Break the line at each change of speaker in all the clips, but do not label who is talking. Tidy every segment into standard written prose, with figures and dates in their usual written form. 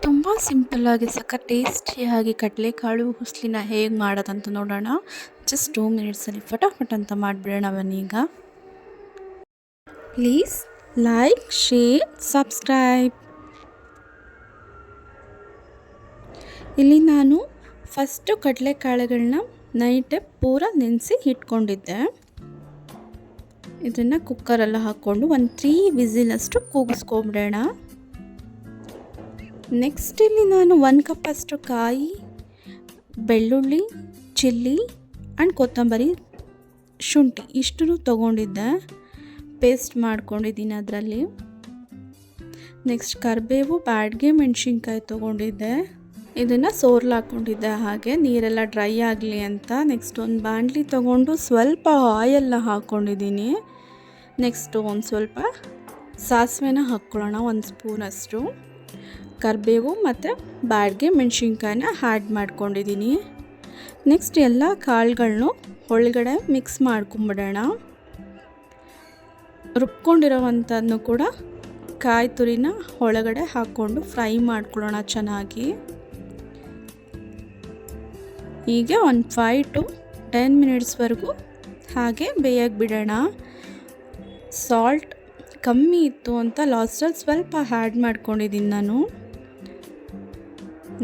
ತುಂಬ ಸಿಂಪಲ್ಲಾಗಿ ಸಖತ್ ಟೇಸ್ಟಿಯಾಗಿ ಕಡಲೆಕಾಳು ಹುಸ್ಲಿನ ಹೇಗೆ ಮಾಡೋದಂತ ನೋಡೋಣ. ಜಸ್ಟ್ 2 ಮಿನಿಟ್ಸಲ್ಲಿ ಫಟಾಫಟ್ ಅಂತ ಮಾಡಿಬಿಡೋಣ ಬನ್ನೀಗ. Please like, share, subscribe. ಇಲ್ಲಿ ನಾನು ಫಸ್ಟು ಕಡಲೆಕಾಳುಗಳನ್ನ ನೈಟೇ ಪೂರ ನೆನೆಸಿ ಇಟ್ಕೊಂಡಿದ್ದೆ. ಇದನ್ನು ಕುಕ್ಕರೆಲ್ಲ ಹಾಕ್ಕೊಂಡು ಒಂದು 3 ವಿಸಿಲಷ್ಟು ಕೂಗಿಸ್ಕೊಂಬಿಡೋಣ. ನೆಕ್ಸ್ಟ್ ಇಲ್ಲಿ ನಾನು 1 ಕಪ್ಪಷ್ಟು ಕಾಯಿ, ಬೆಳ್ಳುಳ್ಳಿ, ಚಿಲ್ಲಿ ಆ್ಯಂಡ್ ಕೊತ್ತಂಬರಿ, ಶುಂಠಿ ಇಷ್ಟನ್ನು ತೊಗೊಂಡಿದ್ದೆ. ಪೇಸ್ಟ್ ಮಾಡ್ಕೊಂಡಿದ್ದೀನಿ ಅದರಲ್ಲಿ. ನೆಕ್ಸ್ಟ್ ಕರಿಬೇವು, ಬ್ಯಾಡಗೆ ಮೆಣಸಿನ್ಕಾಯಿ ತೊಗೊಂಡಿದ್ದೆ. ಇದನ್ನು ಸೋರ್ಲಾಕೊಂಡಿದ್ದೆ ಹಾಗೆ ನೀರೆಲ್ಲ ಡ್ರೈ ಆಗಲಿ ಅಂತ. ನೆಕ್ಸ್ಟ್ ಒಂದು ಬಾಣಲಿ ತೊಗೊಂಡು ಸ್ವಲ್ಪ ಆಯಲ್ನ ಹಾಕ್ಕೊಂಡಿದ್ದೀನಿ. ನೆಕ್ಸ್ಟು ಒಂದು ಸ್ವಲ್ಪ ಸಾಸಿವೆನ ಹಾಕ್ಕೊಳ್ಳೋಣ, 1 ಸ್ಪೂನಷ್ಟು. ಕರಿಬೇವು ಮತ್ತು ಬ್ಯಾಡಗೆ ಮೆಣಸಿನ್ಕಾಯಿನ ಆ್ಯಡ್ ಮಾಡ್ಕೊಂಡಿದ್ದೀನಿ. ನೆಕ್ಸ್ಟ್ ಎಲ್ಲ ಕಾಳುಗಳನ್ನು ಒಳಗಡೆ ಮಿಕ್ಸ್ ಮಾಡ್ಕೊಂಬಿಡೋಣ. ರುಬ್ಕೊಂಡಿರೋವಂಥದ್ದನ್ನು ಕೂಡ ಕಾಯಿ ತುರಿನ ಒಳಗಡೆ ಹಾಕ್ಕೊಂಡು ಫ್ರೈ ಮಾಡ್ಕೊಳ್ಳೋಣ ಚೆನ್ನಾಗಿ. ಹೀಗೆ ಒಂದು 5 to 10 ಮಿನಿಟ್ಸ್ವರೆಗೂ ಹಾಗೆ ಬೇಯಕ್ಕೆ ಬಿಡೋಣ. ಸಾಲ್ಟ್ ಕಮ್ಮಿ ಇತ್ತು ಅಂತ ಲಾಸ್ಟಲ್ಲಿ ಸ್ವಲ್ಪ ಆ್ಯಡ್ ಮಾಡ್ಕೊಂಡಿದ್ದೀನಿ ನಾನು.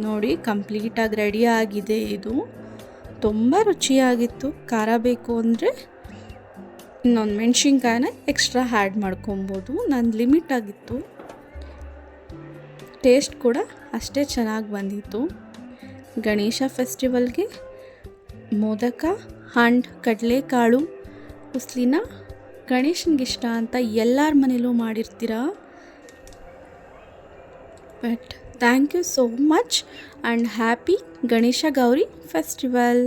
ನೋಡಿ ಕಂಪ್ಲೀಟಾಗಿ ರೆಡಿ ಆಗಿದೆ. ಇದು ತುಂಬ ರುಚಿಯಾಗಿತ್ತು. ಖಾರ ಬೇಕು ಅಂದರೆ ಇನ್ನೊಂದು ಮೆಣಸಿನ್ಕಾಯಿನ ಎಕ್ಸ್ಟ್ರಾ ಆ್ಯಡ್ ಮಾಡ್ಕೊಬೋದು. ನನ್ನ ಲಿಮಿಟ್ ಆಗಿತ್ತು. ಟೇಸ್ಟ್ ಕೂಡ ಅಷ್ಟೇ ಚೆನ್ನಾಗಿ ಬಂದಿತ್ತು. ಗಣೇಶ ಫೆಸ್ಟಿವಲ್ಗೆ ಮೋದಕ ಆ್ಯಂಡ್ ಕಡಲೆಕಾಳು ಹುಸ್ಲಿನ ಗಣೇಶನಿಗಿಷ್ಟ ಅಂತ ಎಲ್ಲರ ಮನೇಲೂ ಮಾಡಿರ್ತೀರ. But thank you so much and happy Ganesha Gauri festival.